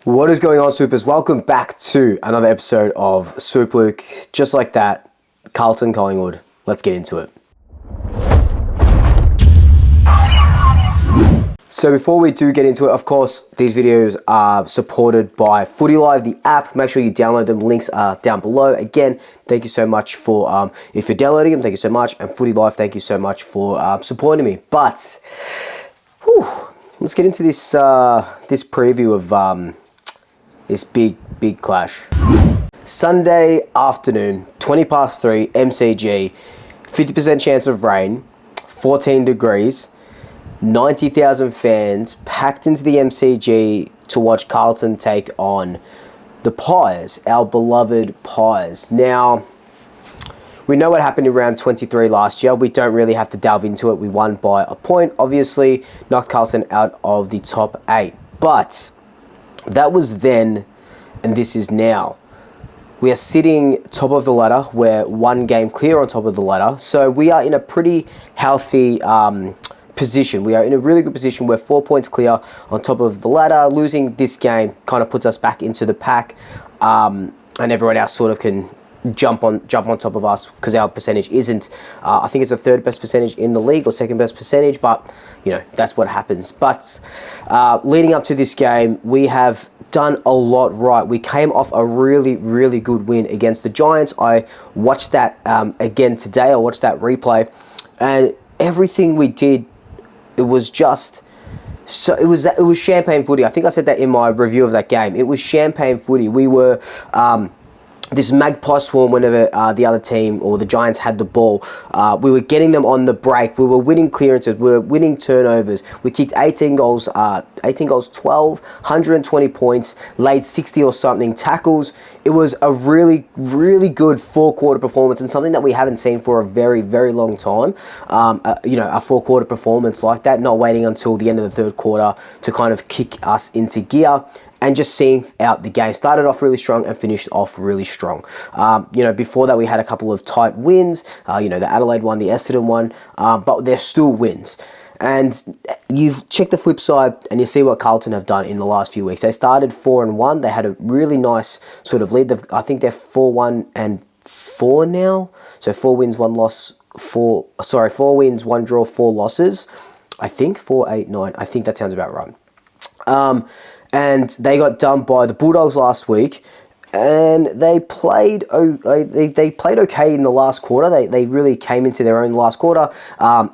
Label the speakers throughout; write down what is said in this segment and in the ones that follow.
Speaker 1: What is going on, Swoopers? Welcome back to another episode of Swoop Luke. Just like that, Carlton, Collingwood. Let's get into it. So before we do get into it, of course, these videos are supported by Footy Live, the app. Make sure you download them. Links are down below. Again, thank you so much for, if you're downloading them, thank you so much. And Footy Live, thank you so much for supporting me. But, let's get into this this preview of this big clash. Sunday afternoon, 3:20, MCG, 50% chance of rain, 14 degrees, 90,000 fans packed into the MCG to watch Carlton take on the Pies, our beloved Pies. Now, we know what happened in round 23 last year. We don't really have to delve into it. We won by a point, obviously, knocked Carlton out of the top 8. But that was then, and this is now. We are sitting top of the ladder. We're one game clear on top of the ladder. So we are in a pretty healthy position. We are in a really good position. We're 4 points clear on top of the ladder. Losing this game kind of puts us back into the pack, and everyone else sort of can jump on top of us because our percentage isn't. I think it's the third best percentage in the league or second best percentage, but you know that's what happens. But leading up to this game, we have done a lot right. We came off a really good win against the Giants. I watched that again today. I watched that replay, and everything we did, it was just. So it was champagne footy. I think I said that in my review of that game. It was champagne footy. We were this magpie swarm whenever the other team or the Giants had the ball. We were getting them on the break. We were winning clearances. We were winning turnovers. We kicked 18 goals, 12, 120 points, laid 60 or something tackles. It was a really good four-quarter performance and something that we haven't seen for a very long time. A four-quarter performance like that, not waiting until the end of the third quarter to kind of kick us into gear. And just seeing out the game. Started off really strong and finished off really strong. Before that we had a couple of tight wins. The Adelaide one, the Essendon one, but they're still wins. And you've checked the flip side and you see what Carlton have done in the last few weeks. They started 4-1. They had a really nice sort of lead. I think they're 4-1-4 now. So 4 wins, 1 loss, 4 wins, 1 draw, 4 losses. I think 4-8-9. I think that sounds about right. And they got done by the Bulldogs last week, and they played okay in the last quarter. They really came into their own last quarter.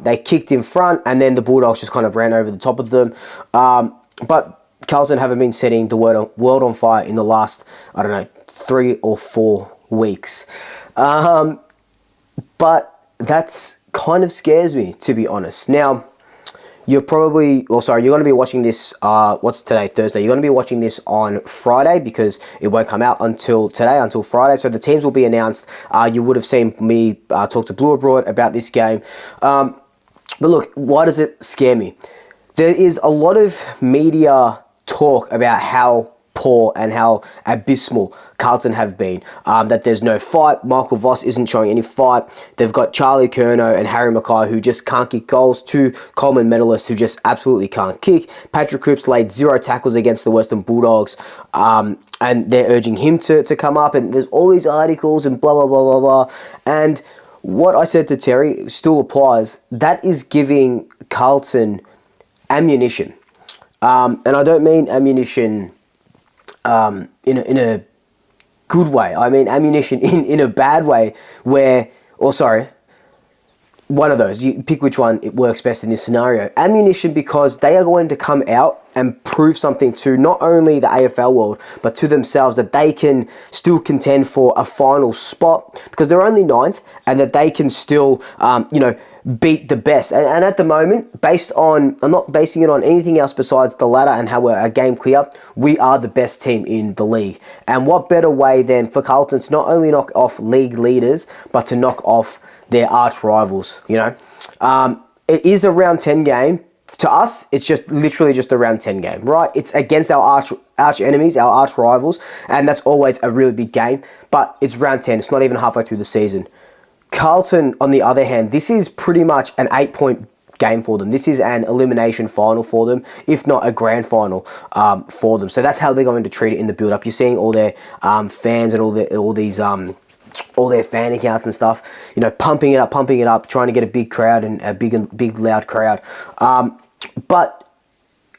Speaker 1: They kicked in front, and then the Bulldogs just kind of ran over the top of them. But Carlton haven't been setting the world on fire in the last, 3 or 4 weeks. But that's kind of scares me, to be honest. Now, you're going to be watching this, what's today, Thursday? You're going to be watching this on Friday because it won't come out until Friday. So the teams will be announced. You would have seen me talk to Blue Abroad about this game. But look, why does it scare me? There is a lot of media talk about how poor and how abysmal Carlton have been, that there's no fight. Michael Voss isn't showing any fight. They've got Charlie Curnow and Harry Mackay who just can't kick goals, 2 Coleman medalists who just absolutely can't kick. Patrick Cripps laid 0 tackles against the Western Bulldogs, and they're urging him to come up, and there's all these articles and blah blah blah. And what I said to Terry still applies. That is giving Carlton ammunition, and I don't mean ammunition in a good way. I mean ammunition in a bad way one of those. You pick which one it works best in this scenario. Ammunition because they are going to come out and prove something to not only the AFL world, but to themselves that they can still contend for a final spot because they're only 9th and that they can still, beat the best. And at the moment, I'm not basing it on anything else besides the ladder and how we're a game clear, we are the best team in the league. And what better way than for Carlton to not only knock off league leaders, but to knock off their arch rivals, It is a round 10 game. To us, it's just literally just a round 10 game, right? It's against our arch enemies, our arch rivals, and that's always a really big game. But it's round 10. It's not even halfway through the season. Carlton, on the other hand, this is pretty much an 8-point game for them. This is an elimination final for them, if not a grand final for them. So that's how they're going to treat it in the build-up. You're seeing all their fans and all their fan accounts and stuff, you know, pumping it up, trying to get a big crowd and a big loud crowd. But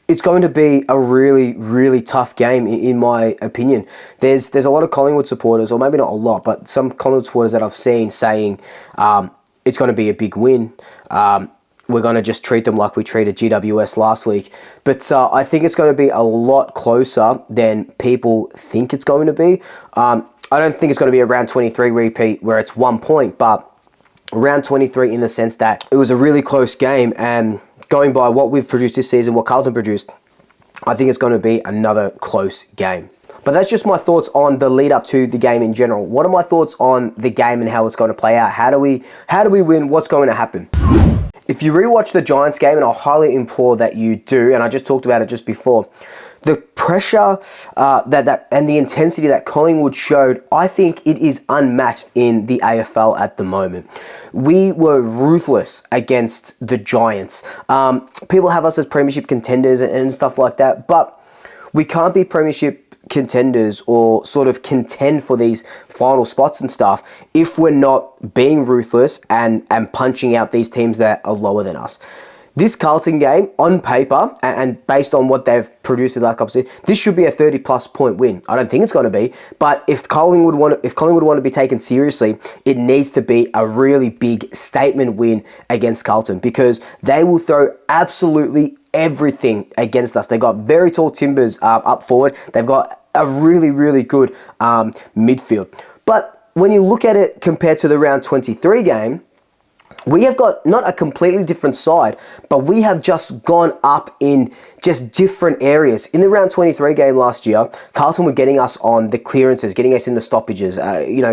Speaker 1: it's going to be a really, really tough game, in my opinion. There's a lot of Collingwood supporters, or maybe not a lot, but some Collingwood supporters that I've seen saying it's going to be a big win. We're going to just treat them like we treated GWS last week. But I think it's going to be a lot closer than people think it's going to be. I don't think it's going to be a round 23 repeat where it's 1 point, but round 23 in the sense that it was a really close game, and going by what we've produced this season, what Carlton produced, I think it's going to be another close game. But that's just my thoughts on the lead up to the game in general. What are my thoughts on the game and how it's going to play out? How do we win? What's going to happen? If you rewatch the Giants game, and I highly implore that you do, and I just talked about it just before, the pressure and the intensity that Collingwood showed, I think it is unmatched in the AFL at the moment. We were ruthless against the Giants. People have us as premiership contenders and stuff like that, but we can't be premiership contenders or sort of contend for these final spots and stuff if we're not being ruthless and punching out these teams that are lower than us. This Carlton game, on paper, and based on what they've produced in the last couple of seasons, this should be a 30-plus point win. I don't think it's going to be, but if Collingwood want to be taken seriously, it needs to be a really big statement win against Carlton, because they will throw absolutely everything against us. They've got very tall timbers up forward. They've got a really, really good midfield. But when you look at it compared to the round 23 game, we have got not a completely different side, but we have just gone up in just different areas. In the round 23 game last year, Carlton were getting us on the clearances, getting us in the stoppages,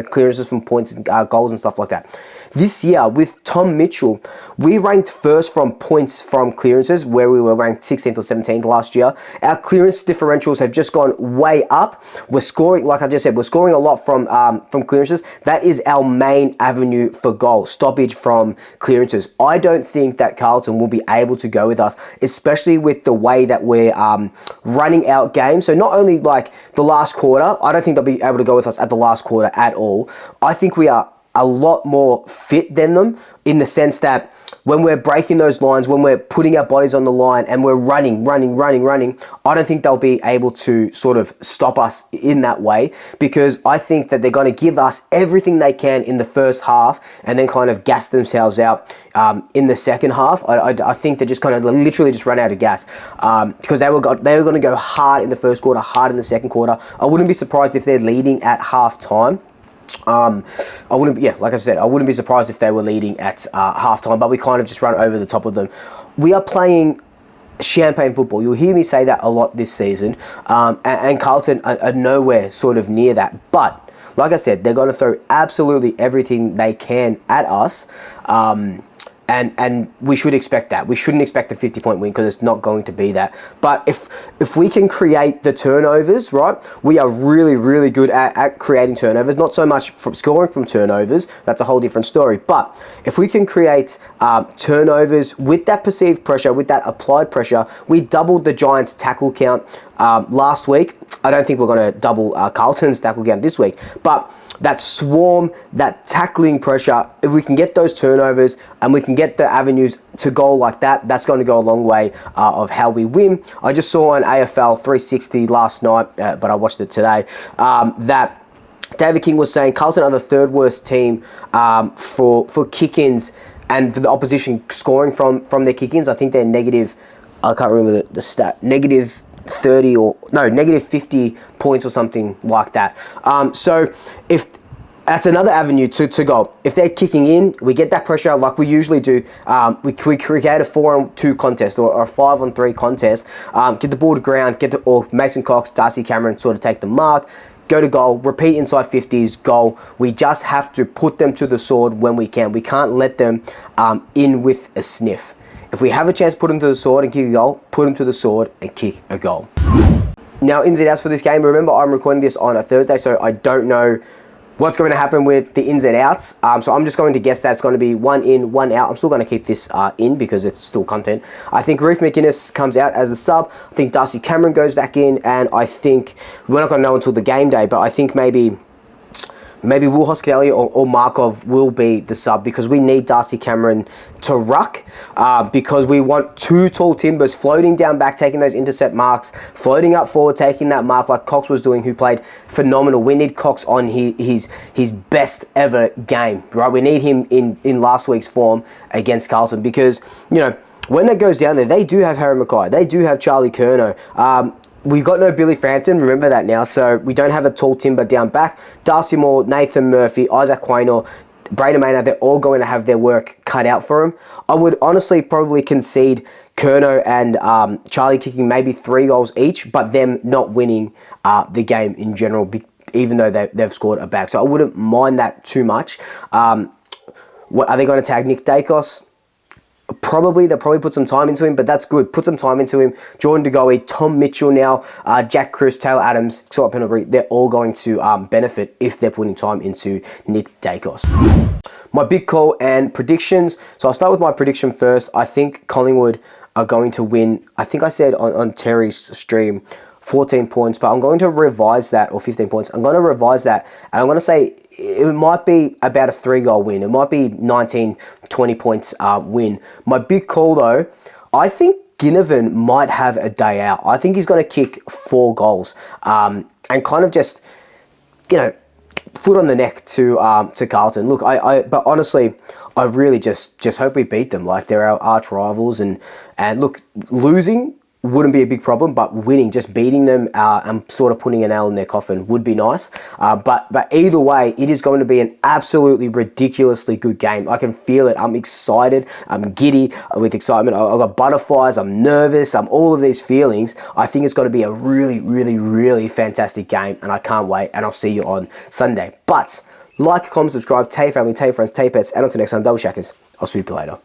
Speaker 1: clearances from points and goals and stuff like that. This year, with Tom Mitchell, we ranked first from points from clearances, where we were ranked 16th or 17th last year. Our clearance differentials have just gone way up. We're scoring, like I just said, we're scoring a lot from clearances. That is our main avenue for goal, stoppage from clearances. I don't think that Carlton will be able to go with us, especially with the way that we're running out games. So not only like the last quarter, I don't think they'll be able to go with us at the last quarter at all. I think we are a lot more fit than them, in the sense that when we're breaking those lines, when we're putting our bodies on the line and we're running, I don't think they'll be able to sort of stop us in that way, because I think that they're going to give us everything they can in the first half and then kind of gas themselves out in the second half. I think they're just kind of literally just run out of gas, because they were going to go hard in the first quarter, hard in the second quarter. I wouldn't be surprised if they're leading at half time. I wouldn't be surprised if they were leading at halftime, but we kind of just run over the top of them. We are playing champagne football. You'll hear me say that a lot this season, and Carlton are nowhere sort of near that. But like I said, they're going to throw absolutely everything they can at us. And we should expect that. We shouldn't expect a 50-point win, because it's not going to be that. But if we can create the turnovers, right, we are really, really good at creating turnovers. Not so much from scoring from turnovers. That's a whole different story. But if we can create turnovers with that perceived pressure, with that applied pressure, we doubled the Giants' tackle count last week. I don't think we're going to double Carlton's tackle count this week. But that swarm, that tackling pressure, if we can get those turnovers and we can get the avenues to goal like that, that's going to go a long way of how we win. I just saw on AFL 360 last night, but I watched it today, that David King was saying Carlton are the third worst team for kick-ins and for the opposition scoring from their kick-ins. I think they're negative, I can't remember the stat, negative 30 or no, negative 50 points or something like that. So if that's another avenue to goal. If they're kicking in, we get that pressure like we usually do. We create a 4-on-2 contest or a 5-on-3 contest. Get the ball to ground, or Mason Cox, Darcy Cameron sort of take the mark, go to goal, repeat inside 50s, goal. We just have to put them to the sword when we can. We can't let them in with a sniff. If we have a chance to put them to the sword and kick a goal, put them to the sword and kick a goal. Now, ins and outs for this game. Remember, I'm recording this on a Thursday, so I don't know what's going to happen with the ins and outs. So I'm just going to guess that's going to be 1 in, 1 out. I'm still going to keep this in because it's still content. I think Ruth McInnes comes out as the sub. I think Darcy Cameron goes back in, and I think we're not going to know until the game day, but I think maybe Will Hoskinelli or Markov will be the sub because we need Darcy Cameron to ruck because we want 2 tall timbers floating down back, taking those intercept marks, floating up forward, taking that mark like Cox was doing, who played phenomenal. We need Cox on his best ever game, right? We need him in last week's form against Carlton because, you know, when it goes down there, they do have Harry Mackay. They do have Charlie Curnow. We've got no Billy Frampton, remember that now, so we don't have a tall timber down back. Darcy Moore, Nathan Murphy, Isaac Quaynor, Braden Maynard, they're all going to have their work cut out for them. I would honestly probably concede Curnow and Charlie kicking maybe 3 goals each, but them not winning the game in general, even though they've scored a bag. So I wouldn't mind that too much. What are they going to tag Nick Dacos? Probably, they'll probably put some time into him, but that's good. Put some time into him. Jordan DeGoey, Tom Mitchell now, Jack Crisp, Taylor Adams, Scott Pendlebury, they're all going to benefit if they're putting time into Nick Dacos. My big call and predictions. So I'll start with my prediction first. I think Collingwood are going to win. I think I said on Terry's stream 14 points, but I'm going to revise that, or 15 points. I'm going to revise that, and I'm going to say it might be about a 3-goal win. It might be 19, 20 points win. My big call, though, I think Ginnivan might have a day out. I think he's going to kick 4 goals and kind of just, you know, foot on the neck to Carlton. Look, but honestly, I really just hope we beat them. Like, they're our arch rivals, and look, losing wouldn't be a big problem, but winning, just beating them and sort of putting a nail in their coffin would be nice. But either way, it is going to be an absolutely ridiculously good game. I can feel it. I'm excited. I'm giddy with excitement. I've got butterflies. I'm nervous. I'm all of these feelings. I think it's going to be a really, really, really fantastic game, and I can't wait, and I'll see you on Sunday. But like, comment, subscribe, tell your family, tell your friends, tell your pets, and until next time, double shackers. I'll see you later.